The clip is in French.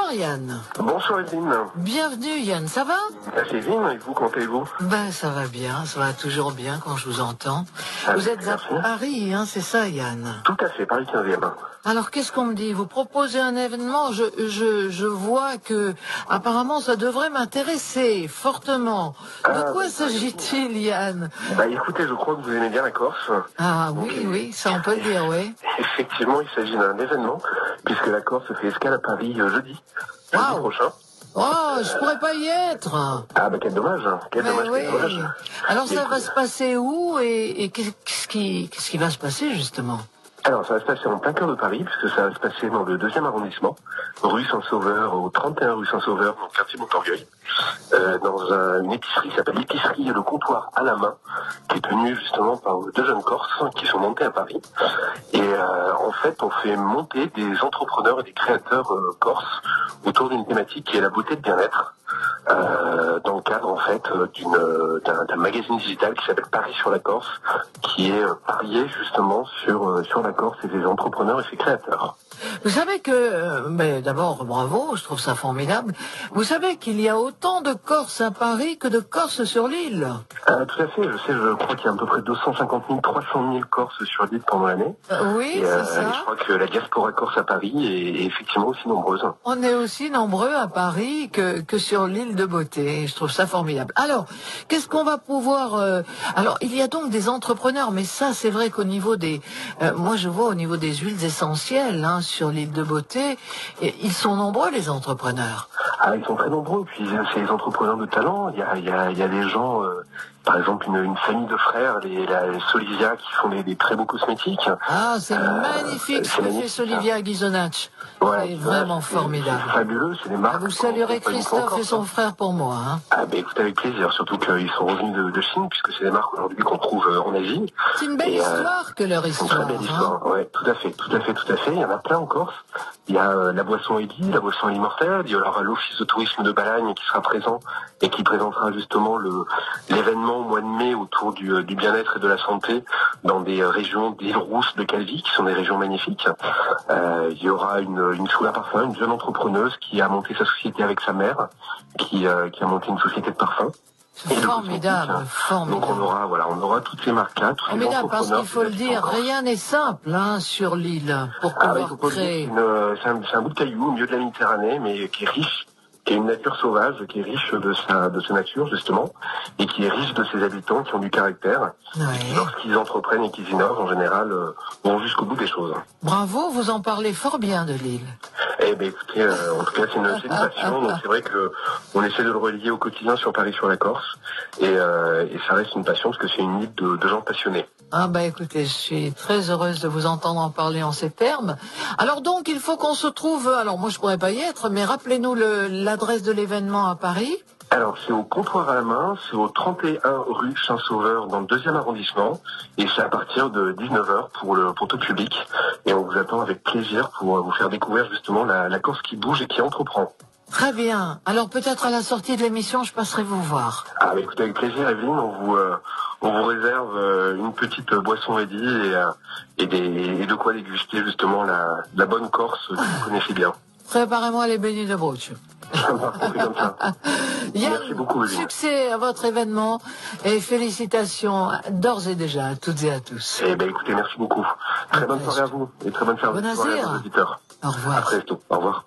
Bonsoir Yann. Bonsoir Evelyne. Bienvenue Yann, ça va? C'est Evelyne, et vous, comment allez-vous? Ben ça va bien, ça va toujours bien quand je vous entends. Vous êtes à Paris, hein, c'est ça Yann? Tout à fait, Paris 15e. Alors qu'est-ce qu'on me dit? Vous proposez un événement, je vois que apparemment ça devrait m'intéresser fortement. De quoi s'agit-il Yann? Bah écoutez, je crois que vous aimez bien la Corse. Ah oui, ça on peut le dire, oui. Effectivement, il s'agit d'un événement, puisque la Corse fait escale à Paris jeudi prochain. Oh, je pourrais pas y être. Ah bah quel dommage, quel dommage. Alors ça va se passer où et qu'est-ce qui va se passer justement? Alors, ça va se passer en plein cœur de Paris, puisque ça va se passer dans le 2e arrondissement, rue Saint-Sauveur, au 31 rue Saint-Sauveur, dans le quartier Montorgueil, dans une épicerie qui s'appelle l'épicerie Le Comptoir à la main, qui est tenue justement par deux jeunes Corses qui sont montés à Paris. Et en fait, on fait monter des entrepreneurs et des créateurs corses autour d'une thématique qui est la beauté de bien-être. Dans le cadre en fait d'un magazine digital qui s'appelle Paris sur la Corse, qui est parié justement sur la Corse et ses entrepreneurs et ses créateurs. Vous savez que, mais d'abord bravo, je trouve ça formidable. Vous savez qu'il y a autant de Corses à Paris que de Corses sur l'île. Tout à fait, je crois qu'il y a à peu près 250 000, 300 000 Corses sur l'île pendant l'année. Oui, c'est ça. Je crois que la diaspora corse à Paris est effectivement aussi nombreuse. On est aussi nombreux à Paris que sur l'île de Beauté. Je trouve ça formidable. Alors, qu'est-ce qu'on va pouvoir... Alors, il y a donc des entrepreneurs, mais ça, c'est vrai qu'au niveau des... moi, je vois au niveau des huiles essentielles, hein, sur l'île de Beauté, et ils sont nombreux, les entrepreneurs. Ah, ils sont très nombreux, puis c'est les entrepreneurs de talent. Il y a des gens... par exemple, une famille de frères, les Solivia, qui font des très beaux cosmétiques. Ah, c'est magnifique ce que fait Solivia Ghisonacci. Ouais, c'est vraiment formidable. C'est fabuleux, c'est des marques. Vous saluerez Christophe et son frère pour moi. Hein. Ah, ben écoutez, avec plaisir, surtout qu'ils sont revenus de Chine, puisque c'est des marques aujourd'hui qu'on trouve en Asie. C'est une belle histoire que leur histoire. C'est une très belle histoire, hein. Ouais, tout à fait. Il y en a plein en Corse. Il y a la boisson Eddy, la boisson Immortelle. Il y aura l'office de tourisme de Balagne qui sera présent et qui présentera justement l'événement au mois de mai autour du bien-être et de la santé dans des régions d'Île Rousse, de Calvi, qui sont des régions magnifiques. Il y aura une Soula Parfum, une jeune entrepreneuse qui a monté sa société avec sa mère, qui a monté une société de parfum. Formidable. Donc on aura toutes ces marques-là, tous ces entrepreneurs. Parce qu'il faut le dire, rien n'est simple hein, sur l'île pour pouvoir créer. C'est un bout de caillou au milieu de la Méditerranée, mais qui est riche, qui a une nature sauvage, qui est riche de sa nature justement, et qui est riche de ses habitants qui ont du caractère. Ouais. Et lorsqu'ils entreprennent et qu'ils innovent, en général, vont jusqu'au bout des choses. Bravo, vous en parlez fort bien de l'île. Eh ben écoutez, en tout cas c'est une passion, donc c'est vrai que on essaie de le relier au quotidien sur Paris sur la Corse, et ça reste une passion parce que c'est une île de gens passionnés. Ah bah écoutez, je suis très heureuse de vous entendre en parler en ces termes. Alors donc il faut qu'on se trouve, alors moi je pourrais pas y être, mais rappelez-nous l'adresse de l'événement à Paris. Alors, c'est au Comptoir à la main, c'est au 31 rue Saint-Sauveur, dans le 2e arrondissement, et c'est à partir de 19h pour tout public. Et on vous attend avec plaisir pour vous faire découvrir justement la Corse qui bouge et qui entreprend. Très bien. Alors peut-être à la sortie de l'émission, je passerai vous voir. Ah, bah, écoutez, avec plaisir, Evelyne, on vous réserve une petite boisson Eddy et de quoi déguster justement la bonne Corse que vous connaissez bien. Préparez-moi les beignets de broche. Comme ça. Merci beaucoup, Evelyne. Succès à votre événement et félicitations d'ores et déjà à toutes et à tous. Eh ben, écoutez, merci beaucoup. Très bonne soirée à vous et très bonne soirée à vos auditeurs. Au revoir. À très bientôt. Au revoir.